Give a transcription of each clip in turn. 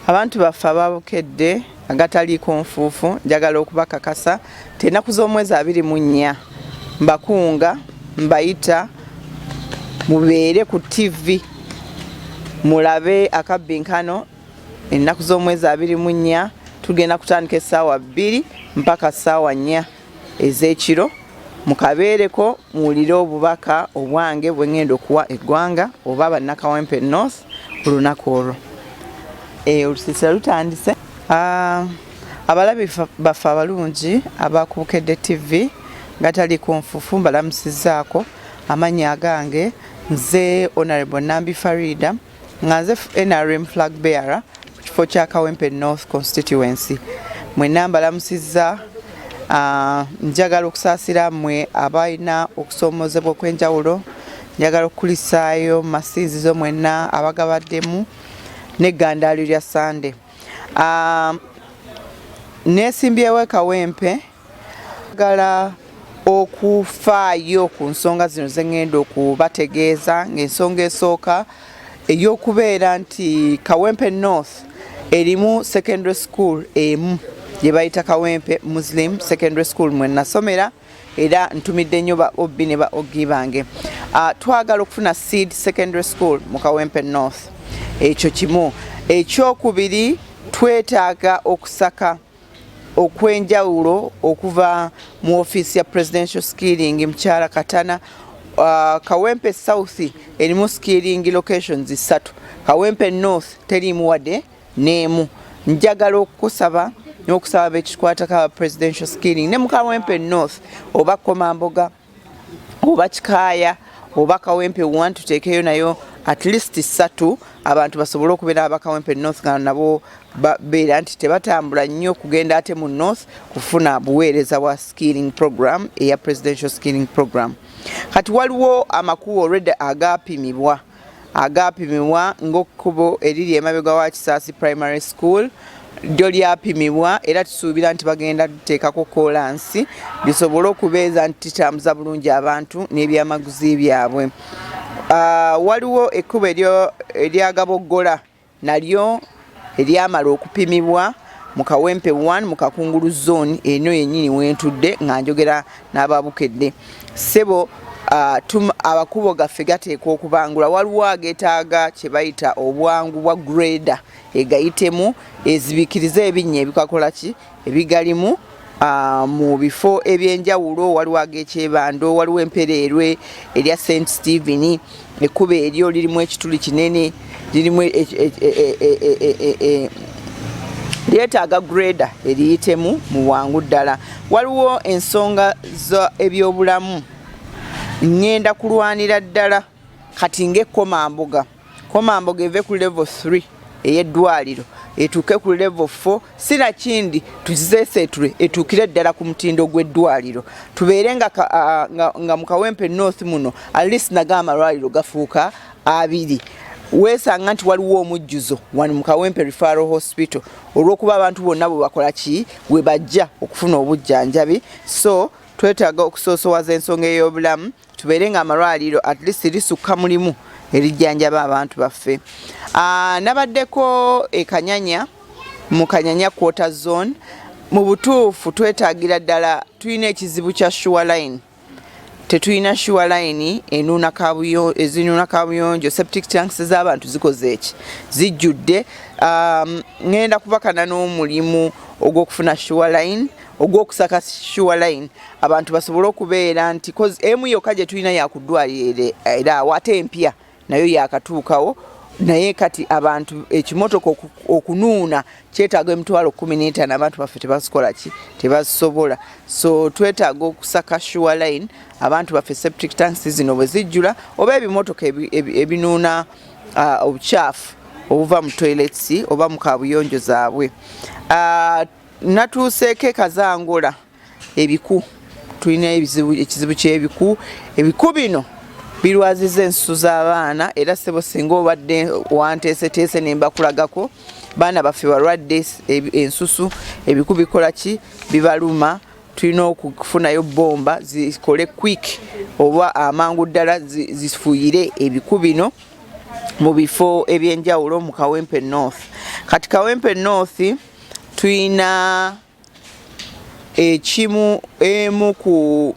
Abantu baffe ababukedde agataliiko nfuufu njagala okubakakasa tenaku z'omwezi 24 mbakunga mbayita mubeere ku TV mulabe akabbinkano ennaku z'omwezi 24 tugenda kutandika essaawa 2 mpaka ssaawa 4 ez'ekiro mukabeereko muwulire obubaka obwange bwe ngenda okuwa eggwanga oba bannakawempe North ku lunaku olwo. Olusiisira lutandise. Abalabi baffe abalungi abakubukedde TV gataliiko nfuufu mbalamusizaako. Amannya agange nze Honorable Nambi Faridah nga nze NRM flag bearer ku kifo kya Kawempe North constituency. Mwenna mbalamusizza. Njagala okusaasira mmwe abalina okusoomozebwa okw'enjawulo, njagala okukulisaayo masinzizo mwenna abagabaddemu n'eggandaalo lya Sande. Neesimbyewo Kawempe njagala okufaayo ku nsonga zino ze ngenda okubategeeza, ng'ensonga esooka ey'okubeera nti Kawempe North erimu secondary school emu gye bayita Kawempe Muslim Secondary School mwe nasomera era ntumidde nnyo ba obbi ne ba oggi bange. Twagala okufuna seed secondary school mu Kawempe North. Ekyo kimu. Ekyokubiri twetaaga okusaka okwenjawulo okuva mu ofiisi ya presidential skilling mukyala Katana. Kawempe South erimu skilling locations 3. Kawempe North terimu wadde n'emu. Njagala okukusaba n'okusaba bekikwata ka presidential skilling ne mu Kawempe North oba Komamboga oba Kikaaya oba Kawempe 1 tuteekeyo nayo at least 3 abantu basobole okubeera aba Kawempe North nga nabo beera nti tebatambula nnyo kugenda ate mu North kufuna buweereza bwa skilling program eya presidential skilling program. Kati waliwo amakubo already agapimibwa ng'okkubo eriri emabega wa Kisaasi Primary School lyo lyapimibwa era tusuubira nti bagenda tuteekako kolansi lisobole okubeeza nti tambuza bulungi abantu n'ebyamaguzi byabwe. Waliwo ekkubo eryagaboggola nalyo eryamala okupimibwa mu Kawempe 1 mu Kakungulu zone eno yennyini wentudde nga njogera n'ababukedde. Ssebo abakubo gaffe gateekwa okubangula. Waliwo ageetaaga kye bayita obwangu bwa grader egayitemu ezibikiriza ebinnya ebikakola ki ebigalimu mu bifo ebyenjawulo. Waliwo ag'ekyebando, waliwo empereerwe erya St Stephen, ekkubo eryo lirimu ekituli kinene, lirimu lyetaaga grader eriyitemu mu bwangu ddala. Waliwo ensonga z'ebyobulamu ngenda kulwanira ddala kati ng'Ekomamboga. Komamboga eve ku level 3 ey'eddwaliro etuuke ku level 4 sina kindi tuziseesetule etuukire ddala ku mutindo gw'eddwaliro tubeere nga mu Kawempe North muno at least naga amalwaliro gafuuka 2. Weesanga nti waliwo omujjuzo wano mu Kawempe Referral Hospital olw'okuba abantu bonna bwe bakola ki bwe bajja okufuna obujjanjabi. So twetaaga okusoosowaza ensonga ey'obulamu tubeere nga amalwaliro at least lisukka mulimu erijjanjaba abantu baffe. Nabaddeko Kanyanya mu Kanyanya quarter zone. Mu butuufu twetaagira ddala tulina ekizibu kya sure line. Tetulina sure line ezinuuna kabuyonjo. Septic tanks z'abantu zikoze eki zijjudde. Ngenda kubakana n'omulimu ogw'okufuna sure line ogw'okusaka sure line abantu basobole okubeera nti emu yokka gye tulina yakuddwalira era ate empya nayo yakatuukawo naye kati abantu ekimotoka okunuuna kyetaaga emitwalo 15 abantu baffe tebasikola ki tebasobola. So twetaaga okusaka sure line abantu baffe septic tanks zino bwe zijjula oba ebimotoka ebinuuna obukyafu obuva mu toilets oba mu kabuyonjo zaabwe. Natuuseeko Kazangola ebiku tulina ekizibu ky'ebiku. Ebiku bino birwaziza ensusu z'abaana era ssebo singa obadde wanteeseteese ne mbakulagako baana baffe balwadde ensusu ebiku bikola ki bibaluma. Tulina okufunayo bomba zikole quick oba amangu ddala zifuuyire ebiku bino mu bifo ebyenjawulo mu Kawempe North. Kati Kawempe North tuyina ekimu emu ku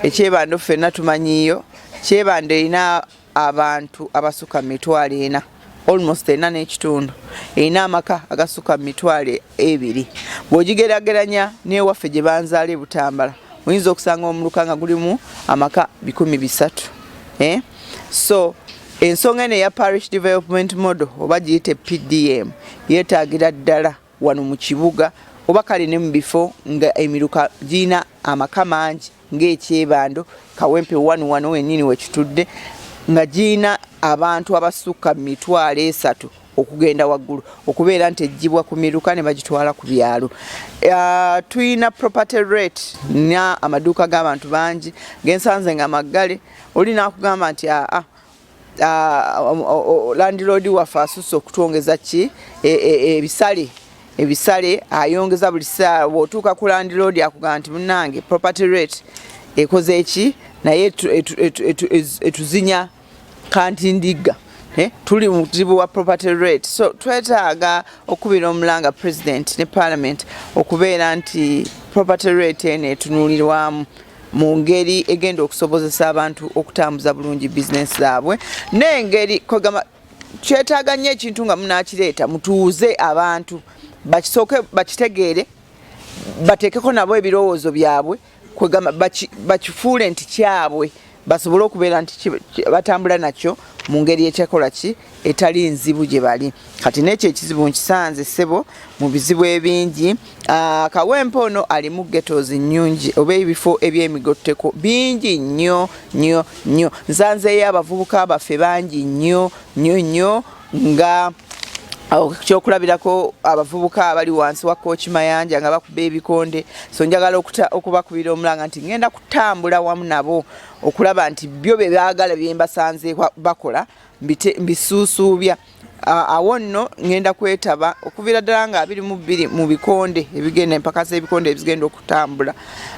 ekyebando ffenna tumanyiyo. Kyebando erina abantu abasuka mitwalo 4, almost 4 n'ekitundu. Erina amaka agasuka mitwalo 2. Bw'ogigeraageranya n'ewaffe gye banzaala e Butambala oyinza okusanga omuluka nga gulimu amaka 300. So ensonga eno eya parish development model oba giyite PDM yeetaagira ddala wano mu kibuga oba kale ne mu bifo nga emiruka girina amaka mangi ng'ekyebando Kawempe 1 wennyini wekitudde nga girina abantu abasukka mitwalo 3 okugenda waggulu okubeera nti ejjibwa ku miruka ne bagitwala ku byalo. Tuyina property rate na amaduuka g'abantu bangi gensanze nga maggale oli nakugamba nti landlord waffe asusse okutwongeza ki ebisale ayongeza buli ssaawa. Bw'otuuka ku landlord akugamba nti munnange property rate ekoze eki naye etuzinya kantindiga. Tuli mu buzibu wa property rate. So twetaaga okubira omulanga president ne parliament okubeera nti property rate eno etunuulirwamu mu ngeri egenda okusobozesa abantu okutambuza bulungi business zaabwe n'engeri kwegamba kyetaaga nnyo ekintu nga munaakireeta mutuuze abantu bakisooke bakitegeere bateekeko nabo ebirowoozo byabwe kwegamba bakifuule nti kyabwe basobole okubeera nti batambula nakyo mu ngeri ekyakola ki etali nzibu gye bali. Kati n'ekyo ekizibu nkisanze ssebo mu bizibu ebingi. Kawempe ono alimu ghettos nnyungi oba ebifo ebyemigotteko bingi nnyo. Nsanzeeyo abavubuka baffe bangi nnyo nga kyokulabirako abavubuka abali wansi wa Coach Mayanja nga bakuba ebikonde. So njagala okubakubira omulanga nti ngenda kutambula wamu nabo okulaba nti byo bye baagala bye mbasanze bakola mbisuusuubya. Awo nno ngenda kwetaba okuvira ddala nga 22 mu bikonde ebigenda empaka z'ebikonde ebigenda okutambula.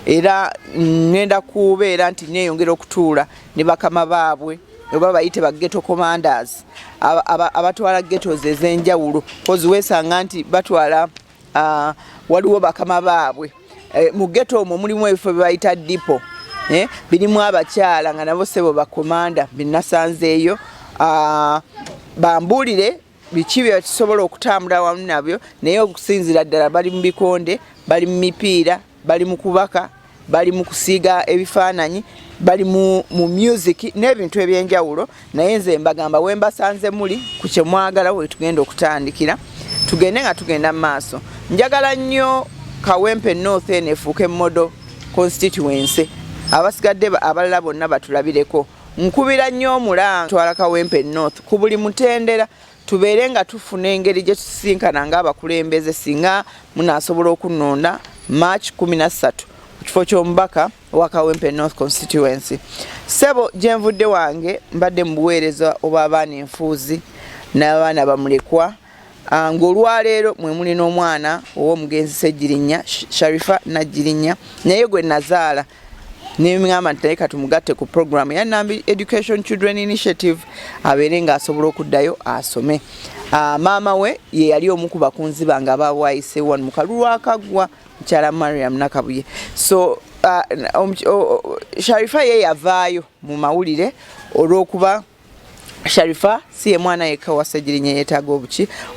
Era ngenda kubeera nti neeyongera okutuula ne bakama baabwe oba bayite ba ghetto commanders abatwala ghettos ez'enjawulo kozi weesanga nti batwala waliwo bakama baabwe. Mu ghetto omwo mulimu ebifo bye bayita dipo birimu abakyala nga nabo sebo bakomanda binasanzeeyo. Bambuulire biki bye tusobola okutambula wamu nabyo naye okusinzira ddala bali mu bikonde bali mu mipiira bali mu kubaka bali mu kusiiga ebifaananyi bali mu music n'ebintu ebyenjawulo. Naye nze mbagamba wembasanze muli ku kye mwagala we tugenda okutandikira tugende nga tugenda mu maaso. Njagala nnyo Kawempe North efuuke model constituency abasigadde abalala bonna batulabireko. Nkubira nnyo omulanga twala Kawempe North ku buli mutendera tubeere nga tufuna engeri gye tusinkana ng'abakulembeze singa munaasobola okunonda March 13 kifo ky'omubaka wa Kawempe North constituency. Sebo gyenvudde wange mbadde mu buweereza obw'abaana enfuuzi n'abaana bamulekwa. Ng'olwaleero mwe muli n'omwana ow'omugenzi Ssejjirinya Sharifa Najjirinya naye gwe nazaala n'emingamba nti naye katumugatte ku program ya Nambi Education Children Initiative abeere ng'asobola okuddayo asome. Maama we ye yali omu ku bakunzi bange abawaayise wano mu kalulu akaggwa mukyala Mariam Nakabuye. So Sharifa ye yavaayo mu mawulire olw'okuba Sharifa si ye mwana yekka wa Ssejjirinya yeetaaga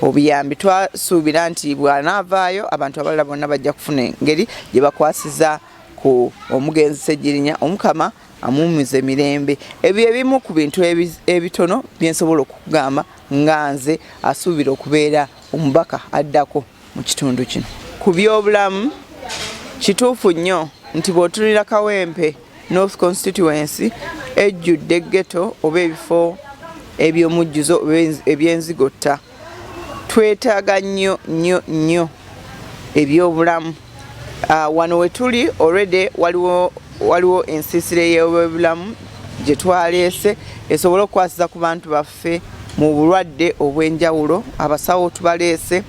obuyambi. Twasuubira nti bw'anaavaayo abantu abalala bonna bajja kufuna engeri gye bakwasiza ku omugenzi Ssejjirinya omukama amuumiza emirembe. Ebyo ebimu ku bintu ebitono byensobola okugamba nga nze asuubira okubeera omubaka addako mu kitundu kino. Ku byobulamu kituufu nnyo nti bw'otulira Kawempe North constituency ejjudde ghetto oba ebifo eby'omujjuzo ebyenzigotta. Twetaaga nnyo ebyobulamu. Wano we tuli already waliwo ensiisira y'ebyobulamu gye twaleese esobola okukwasiza ku bantu baffe mu bulwadde obw'enjawulo. Abasawo tubaleese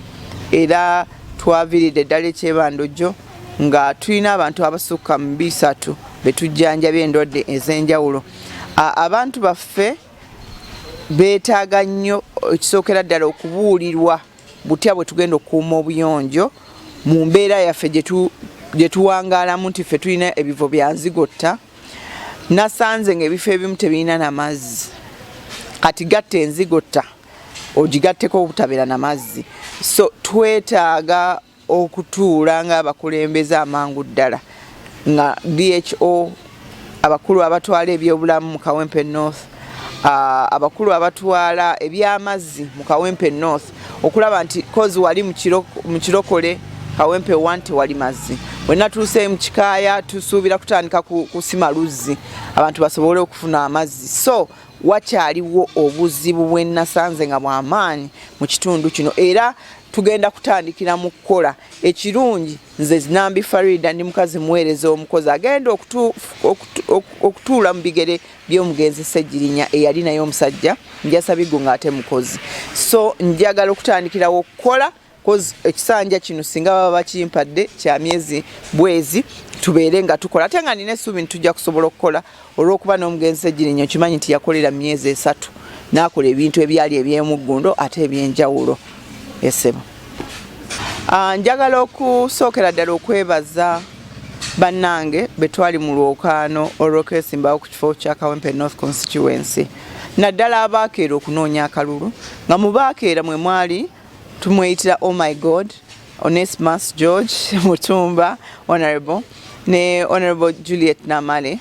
era twaviiridde ddala ekyebandojjo nga tulina abantu abasukka mu 3 betujjanjabya endwadde ez'enjawulo. Abantu baffe beetaaga nnyo ekisookera ddala okubuulirwa butya bwe tugenda okukuuma obuyonjo mu mbeera yaffe gye tuwangaalamu nti ffe tulina ebivo bya nzigotta. Nasanze ng'ebifo ebimu tebirina n'amazzi, kati gatta enzigotta ogigatteko obutabeera n'amazzi. So twetaaga okutuula ng'abakulembeze amangu ddala nga DHO, abakulu abatwala ebyobulamu mu Kawempe North, abakulu abatwala eby'amazzi mu Kawempe North, okulaba nti kozi wali mu kirokole Kawempe 1 tewali mazzi. Bwe natuuse mu Kikaaya tusuubira kutandika kusima luzzi abantu basobole okufuna amazzi. So wakyaliwo obuzibu bwe nasanze nga bw'amaanyi mu kitundu kino, era tugenda kutandikira mu kukola. Ekirungi nze Nambi Faridah ndi mukazi muweereza omukozi agenda okutuula mu bigere by'omugenzi Ssegirinya eyali naye omusajja Njasabigo ng'ate mukozi. So njagala okutandikirawo okukola kozi ekisanja kino singa baba bakimpadde kya myezi bwezi tubeere nga tukola. Ate nga nina essuubi tujja kusobola okukola olw'okuba n'omugenzi Ssegirinya okimanyi nti yakolera myezi 3 n'akola ebintu ebyali eby'emuggundo ate eby'enjawulo. Esebo. Njagala okusookera ddala okwebaza bannange betwali mu lwokaano olw'okwesimbawo ku kifo kya Kawempe North Constituency. Naddala abaakeera okunoonya akalulu, nga mu baakeera mwe mwali tumweyitira Oh My God, Onesimus George Mutumba, Honorable, ne Honorable Juliet Namale,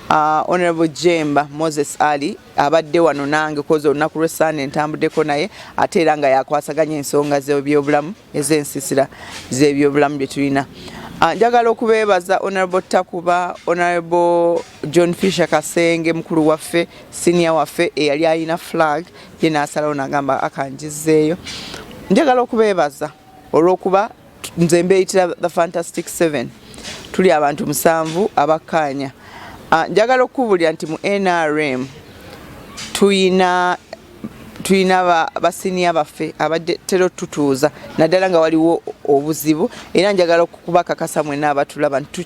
Honorable Jemba Moses Ali abadde wano nange kozo olunaku lw'Essande entambuddeko naye ate era nga yakwasaganya ensonga z'ebyobulamu ez'ensisira z'ebyobulamu bye tulina. Njagala okubeebaza Honorable Takuba, Honorable John Fisher Kasenge mukulu waffe, senior waffe eyali alina flag ye n'asalawo n'agamba akanjizeeyo. Njagala okubeebaza olw'okuba nze mbeeyitira the Fantastic 7, tuli abantu 7 abakkaanya. Njagala okukubulira nti mu NRM tuyina basinia baffe abadde tero tutuuza naddala nga waliwo obuzibu, era njagala okubakakasa mwenna abatulaba nti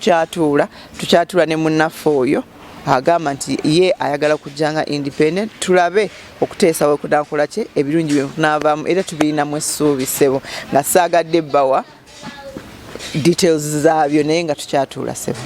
tukyatuula ne munnaffe oyo agamba nti ye ayagala kujjanga independent, tulabe okuteesawo okudankola kye ebirungi bye tunaavaamu, era tubirinamu essuubi ssebo, nga saagadde bbawa details zaabyo naye nga tukyatuula ssebo.